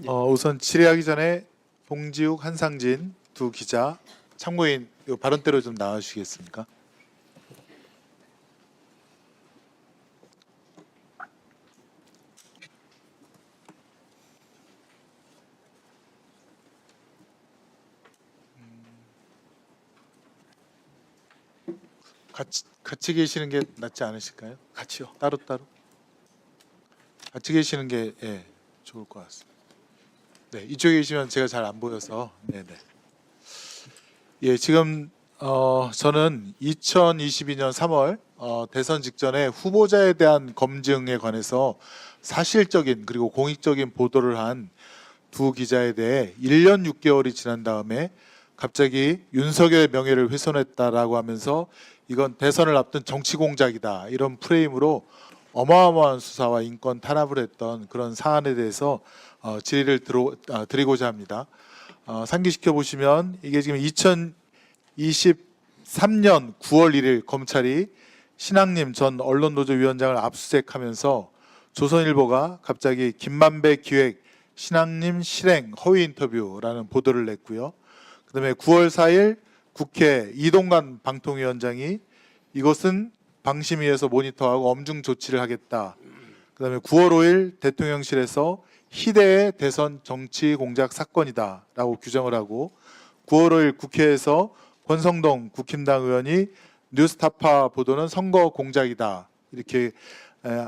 우선 질의하기 전에 봉지욱, 한상진 두 기자 참고인 요 발언대로 좀 나와주시겠습니까? 같이 계시는 게 낫지 않으실까요? 같이요. 따로따로? 같이 계시는 게 좋을 것 같습니다. 네, 이쪽에 계시면 제가 잘 안 보여서 네네. 예, 지금 저는 2022년 3월 대선 직전에 후보자에 대한 검증에 관해서 사실적인 그리고 공익적인 보도를 한 두 기자에 대해 1년 6개월이 지난 다음에 갑자기 윤석열의 명예를 훼손했다라고 하면서 이건 대선을 앞둔 정치 공작이다 이런 프레임으로 어마어마한 수사와 인권 탄압을 했던 그런 사안에 대해서 질의를 드리고자 합니다. 상기시켜 보시면 이게 지금 2023년 9월 1일 검찰이 신학님 전 언론노조위원장을 압수수색하면서 조선일보가 갑자기 김만배 기획 신학님 실행 허위 인터뷰라는 보도를 냈고요. 그다음에 9월 4일 국회 이동관 방통위원장이 이것은 방심위에서 모니터하고 엄중 조치를 하겠다. 그다음에 9월 5일 대통령실에서 희대의 대선 정치 공작 사건이다라고 규정을 하고 9월 5일 국회에서 권성동 국힘당 의원이 뉴스타파 보도는 선거 공작이다 이렇게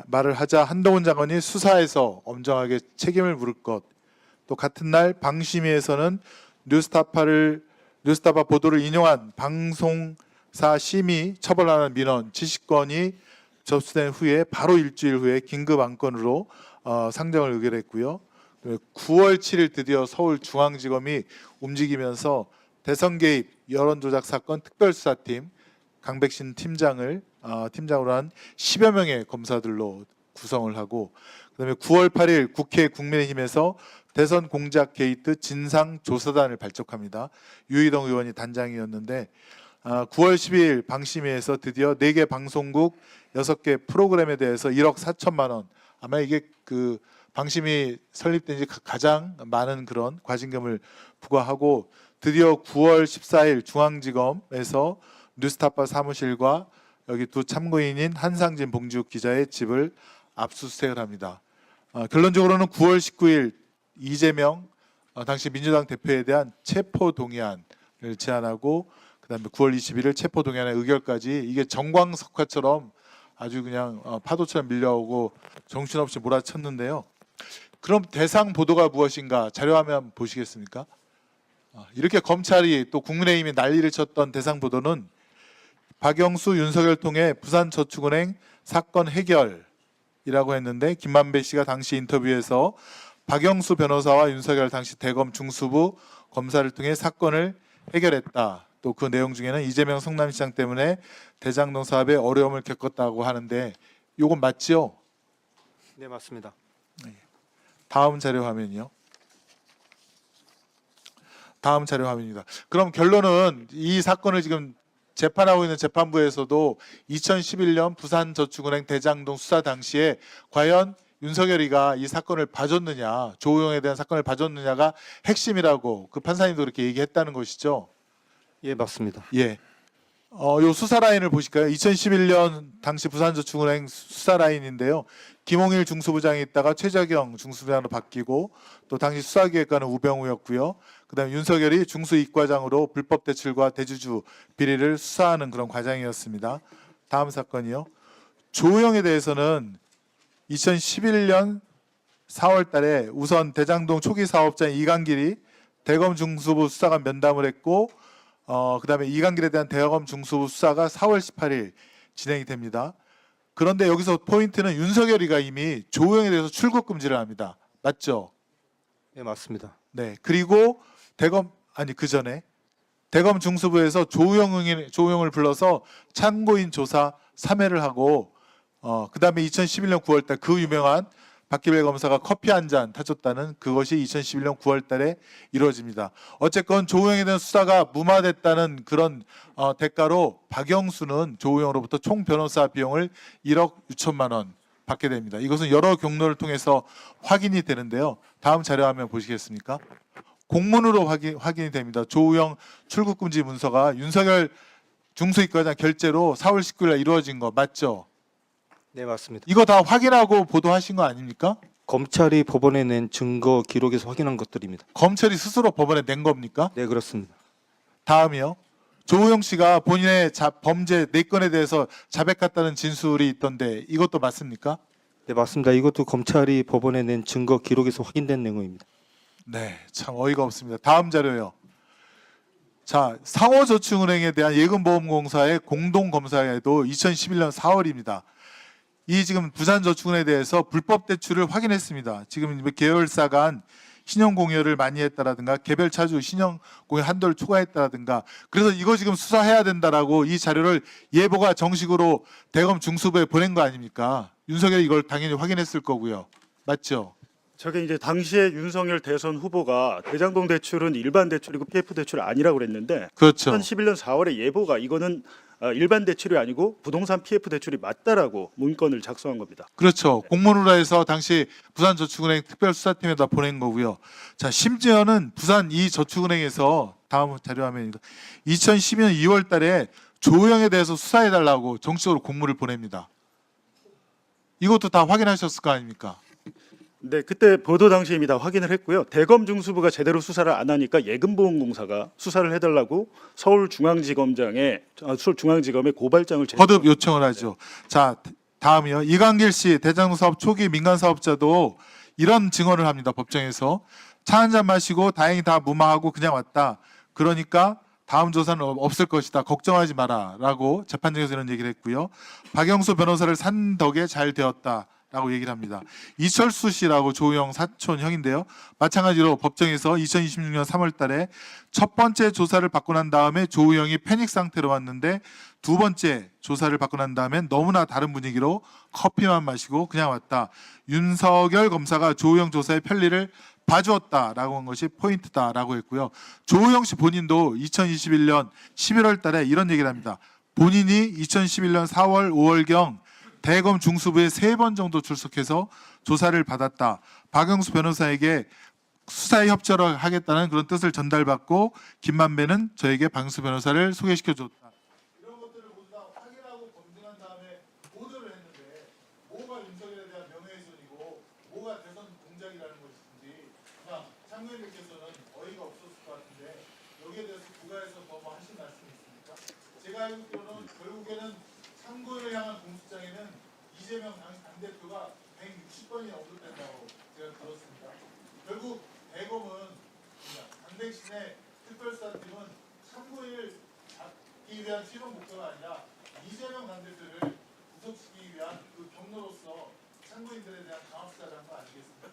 말을 하자 한동훈 장관이 수사에서 엄정하게 책임을 물을 것. 또 같은 날 방심위에서는 뉴스타파 보도를 인용한 방송사 심의 처벌하는 민원 70건이 접수된 후에 바로 일주일 후에 긴급 안건으로 상정을 의결했고요. 9월 7일 드디어 서울중앙지검이 움직이면서 대선 개입 여론조작 사건 특별수사팀 강백신 팀장으로 한 10여 명의 검사들로 구성을 하고 그다음에 9월 8일 국회 국민의힘에서 대선 공작 게이트 진상조사단을 발족합니다. 유희동 의원이 단장이었는데 9월 12일 방심위에서 드디어 4개 방송국 6개 프로그램에 대해서 1억 4천만 원 아마 이게 그 방심위 설립된 지 가장 많은 그런 과징금을 부과하고 드디어 9월 14일 중앙지검에서 뉴스타파 사무실과 여기 두 참고인인 한상진 봉지욱 기자의 집을 압수수색을 합니다. 결론적으로는 9월 19일 이재명 당시 민주당 대표에 대한 체포동의안을 제안하고 그다음에 9월 21일 체포동의안의 의결까지 이게 정광석화처럼 아주 그냥 파도처럼 밀려오고 정신없이 몰아쳤는데요. 그럼 대상 보도가 무엇인가 자료화면 보시겠습니까? 이렇게 검찰이 또 국민의힘이 난리를 쳤던 대상 보도는 박영수, 윤석열 통해 부산저축은행 사건 해결이라고 했는데 김만배 씨가 당시 인터뷰에서 박영수 변호사와 윤석열 당시 대검 중수부 검사를 통해 사건을 해결했다. 또 그 내용 중에는 이재명 성남시장 때문에 대장동 사업에 어려움을 겪었다고 하는데 이건 맞지요? 네, 맞습니다. 다음 자료 화면이요. 다음 자료 화면입니다. 그럼 결론은 이 사건을 지금 재판하고 있는 재판부에서도 2011년 부산저축은행 대장동 수사 당시에 과연 윤석열이가 이 사건을 봐줬느냐, 조우영에 대한 사건을 봐줬느냐가 핵심이라고 그 판사님도 그렇게 얘기했다는 것이죠. 예, 맞습니다. 예. 요 수사 라인을 보실까요? 2011년 당시 부산저축은행 수사 라인인데요. 김홍일 중수부장이 있다가 최재경 중수부장으로 바뀌고 또 당시 수사기획관은 우병우였고요. 그다음에 윤석열이 중수이과장으로 불법 대출과 대주주 비리를 수사하는 그런 과정이었습니다. 다음 사건이요. 조우영에 대해서는 2011년 4월 달에 우선 대장동 초기 사업자인 이강길이 대검 중수부 수사관 면담을 했고 그다음에 이강길에 대한 대검 중수부 수사가 4월 18일 진행이 됩니다. 그런데 여기서 포인트는 윤석열이가 이미 조우영에 대해서 출국 금지를 합니다. 맞죠? 네, 맞습니다. 네. 그리고 그 전에 대검 중수부에서 조우영을 불러서 참고인 조사 3회를 하고 그다음에 2011년 9월 달 그 유명한 박기별 검사가 커피 한 잔 타줬다는 그것이 2011년 9월 달에 이루어집니다. 어쨌건 조우영에 대한 수사가 무마됐다는 그런 대가로 박영수는 조우영으로부터 총 변호사 비용을 1억 6천만 원 받게 됩니다. 이것은 여러 경로를 통해서 확인이 되는데요. 다음 자료 화면 보시겠습니까? 공문으로 확인이 됩니다. 조우영 출국금지 문서가 윤석열 중수이과장 결재로 4월 19일 날 이루어진 거 맞죠? 네, 맞습니다. 이거 다 확인하고 보도하신 거 아닙니까? 검찰이 법원에 낸 증거 기록에서 확인한 것들입니다. 검찰이 스스로 법원에 낸 겁니까? 네, 그렇습니다. 다음이요. 조우영 씨가 본인의 범죄 4건에 대해서 자백 같다는 진술이 있던데 이것도 맞습니까? 네, 맞습니다. 이것도 검찰이 법원에 낸 증거 기록에서 확인된 내용입니다. 네, 참 어이가 없습니다. 다음 자료요. 자, 상호저축은행에 대한 예금보험공사의 공동검사에도 2011년 4월입니다. 이 지금 부산저축은행에 대해서 불법 대출을 확인했습니다. 지금 계열사 간 신용공여를 많이 했다라든가 개별 차주 신용공여 한도를 초과했다라든가 그래서 이거 지금 수사해야 된다라고 이 자료를 예보가 정식으로 대검 중수부에 보낸 거 아닙니까? 윤석열이 이걸 당연히 확인했을 거고요. 맞죠? 저게 이제 당시에 윤석열 대선 후보가 대장동 대출은 일반 대출이고 PF 대출이 아니라고 그랬는데 그렇죠. 2011년 4월에 예보가 이거는 일반 대출이 아니고 부동산 PF 대출이 맞다라고 문건을 작성한 겁니다. 그렇죠. 공문으로 해서 당시 부산저축은행 특별수사팀에다 보낸 거고요. 자, 심지어는 부산 이 저축은행에서 다음 자료 화면입니다. 2012년 2월 달에 조우영에 대해서 수사해달라고 정식으로 공문을 보냅니다. 이것도 다 확인하셨을 거 아닙니까? 네, 그때 보도 당시에 이미 다 확인을 했고요. 대검 중수부가 제대로 수사를 안 하니까 예금보험공사가 수사를 해달라고 서울중앙지검에 고발장을 거듭 요청을 하죠. 자, 다음이요. 이광길 씨 대장동 사업 초기 민간 사업자도 이런 증언을 합니다. 법정에서 차 한 잔 마시고 다행히 다 무마하고 그냥 왔다. 그러니까 다음 조사는 없을 것이다. 걱정하지 마라라고 재판장에서 이런 얘기를 했고요. 박영수 변호사를 산 덕에 잘 되었다. 라고 얘기를 합니다. 이철수 씨라고 조우영 사촌 형인데요. 마찬가지로 법정에서 2026년 3월 달에 첫 번째 조사를 받고 난 다음에 조우영이 패닉 상태로 왔는데 두 번째 조사를 받고 난 다음에 너무나 다른 분위기로 커피만 마시고 그냥 왔다. 윤석열 검사가 조우영 조사의 편리를 봐주었다라고 한 것이 포인트다라고 했고요. 조우영 씨 본인도 2021년 11월 달에 이런 얘기를 합니다. 본인이 2011년 4월, 5월경 대검 중수부에 3번 정도 출석해서 조사를 받았다. 박영수 변호사에게 수사에 협조를 하겠다는 그런 뜻을 전달받고 김만배는 저에게 박영수 변호사를 소개시켜줬다. 이런 것들을 모두 다 확인하고 검증한 다음에 보도를 했는데 뭐가 윤석열에 대한 명예훼손이고 뭐가 대선 공작이라는 것인지 그냥 참고인들께서는 어이가 없었을 것 같은데 여기에 대해서 부가에서 뭐 하신 말씀이 있습니까? 제가 알기로는 결국에는 참고인을 향한 공소장에는 이재명 당대표가 160번이나 언급된다고 제가 들었습니다. 결국 대검은 당대신의 특별수사팀은 참고인을 잡기 위한 실험 목표가 아니라 이재명 당대표를 구속시키기 위한 그 경로로서 참고인들에 대한 강압 수사를 한 거 아니겠습니까?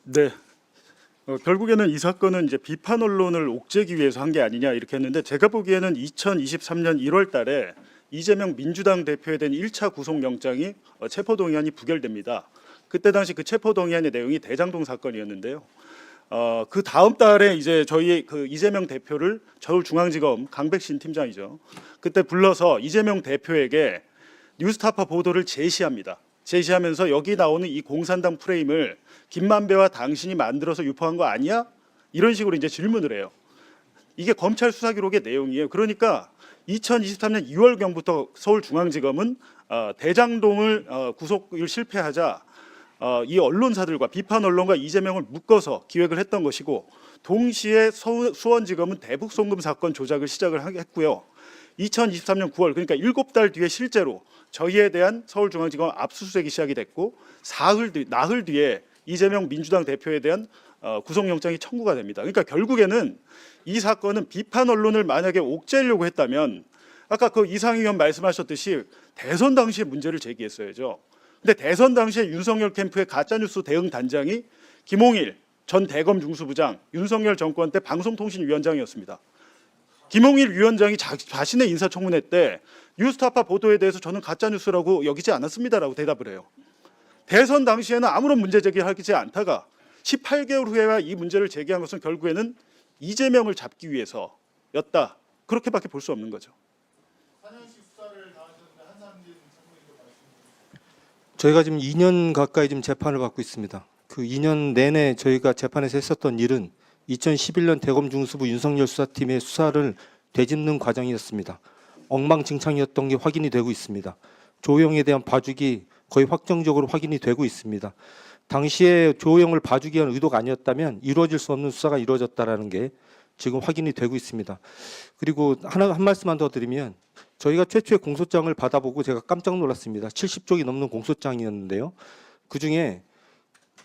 네. 결국에는 이 사건은 이제 비판 언론을 옥죄기 위해서 한 게 아니냐 이렇게 했는데 제가 보기에는 2023년 1월 달에 이재명 민주당 대표에 대한 1차 구속영장이 체포동의안이 부결됩니다. 그때 당시 그 체포동의안의 내용이 대장동 사건이었는데요. 그 다음 달에 이제 저희 그 이재명 대표를 서울중앙지검 강백신 팀장이죠. 그때 불러서 이재명 대표에게 뉴스타파 보도를 제시합니다. 제시하면서 여기 나오는 이 공산당 프레임을 김만배와 당신이 만들어서 유포한 거 아니야? 이런 식으로 이제 질문을 해요. 이게 검찰 수사 기록의 내용이에요. 그러니까 2023년 2월경부터 서울중앙지검은 대장동을 구속을 실패하자 이 언론사들과 비판 언론과 이재명을 묶어서 기획을 했던 것이고 동시에 수원지검은 대북 송금 사건 조작을 시작을 했고요. 2023년 9월 그러니까 7달 뒤에 실제로 저희에 대한 서울중앙지검 압수수색이 시작이 됐고 나흘 뒤에 이재명 민주당 대표에 대한 구속영장이 청구가 됩니다. 그러니까 결국에는 이 사건은 비판 언론을 만약에 옥죄려고 했다면 아까 그 이상희 의원 말씀하셨듯이 대선 당시에 문제를 제기했어야죠. 근데 대선 당시에 윤석열 캠프의 가짜뉴스 대응 단장이 김홍일 전 대검 중수부장 윤석열 정권 때 방송통신위원장이었습니다. 김홍일 위원장이 자신의 인사청문회 때 뉴스타파 보도에 대해서 저는 가짜뉴스라고 여기지 않았습니다라고 대답을 해요. 대선 당시에는 아무런 문제 제기하지 않다가 18개월 후에야 이 문제를 제기한 것은 결국에는 이재명을 잡기 위해서였다. 그렇게밖에 볼 수 없는 거죠. 저희가 지금 2년 가까이 지금 재판을 받고 있습니다. 그 2년 내내 저희가 재판에서 했었던 일은 2011년 대검 중수부 윤석열 수사팀의 수사를 되짚는 과정이었습니다. 엉망진창이었던 게 확인이 되고 있습니다. 조호영에 대한 봐주기 거의 확정적으로 확인이 되고 있습니다. 당시에 조호영을 봐주기 위한 의도가 아니었다면 이루어질 수 없는 수사가 이루어졌다라는 게 지금 확인이 되고 있습니다. 그리고 한 말씀만 더 드리면 저희가 최초의 공소장을 받아보고 제가 깜짝 놀랐습니다. 70쪽이 넘는 공소장이었는데요. 그중에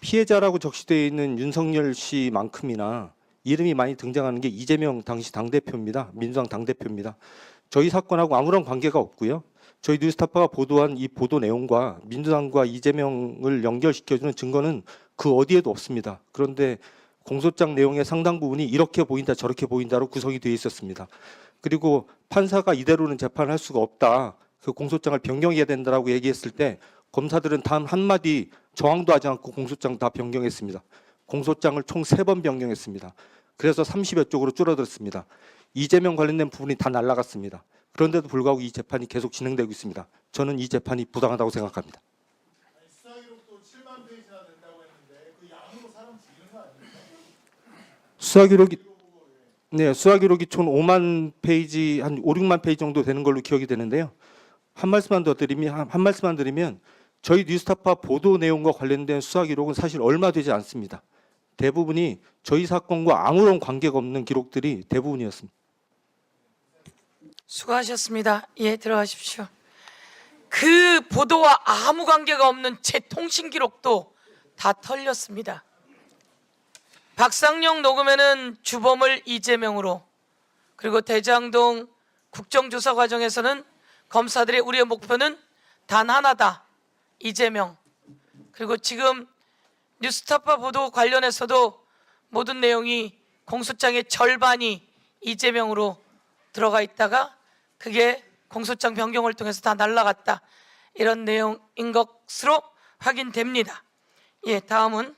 피해자라고 적시되어 있는 윤석열 씨만큼이나 이름이 많이 등장하는 게 이재명 당시 당대표입니다. 민주당 당대표입니다. 저희 사건하고 아무런 관계가 없고요. 저희 뉴스타파가 보도한 이 보도 내용과 민주당과 이재명을 연결시켜주는 증거는 그 어디에도 없습니다. 그런데 공소장 내용의 상당 부분이 이렇게 보인다 저렇게 보인다로 구성이 되어 있었습니다. 그리고 판사가 이대로는 재판을 할 수가 없다. 그 공소장을 변경해야 된다라고 얘기했을 때 검사들은 단 한마디 저항도 하지 않고 공소장 다 변경했습니다. 공소장을 총 3번 변경했습니다. 그래서 30여 쪽으로 줄어들었습니다. 이재명 관련된 부분이 다 날아갔습니다. 그런데도 불구하고 이 재판이 계속 진행되고 있습니다. 저는 이 재판이 부당하다고 생각합니다. 수사 기록도 7만 페이지나 된다고 했는데 그 양으로 사람 죽이는 거 아닙니까? 수사 기록이 총 5만 페이지 한 5, 6만 페이지 정도 되는 걸로 기억이 되는데요. 한 말씀만 드리면 저희 뉴스타파 보도 내용과 관련된 수사 기록은 사실 얼마 되지 않습니다. 대부분이 저희 사건과 아무런 관계가 없는 기록들이 대부분이었습니다. 수고하셨습니다. 예, 들어가십시오. 그 보도와 아무 관계가 없는 제 통신 기록도 다 털렸습니다. 박상용 녹음에는 주범을 이재명으로, 그리고 대장동 국정조사 과정에서는 검사들의 우리의 목표는 단 하나다, 이재명. 그리고 지금 뉴스타파 보도 관련해서도 모든 내용이 공소장의 절반이 이재명으로 들어가 있다가 그게 공소장 변경을 통해서 다 날라갔다, 이런 내용인 것으로 확인됩니다. 예, 다음은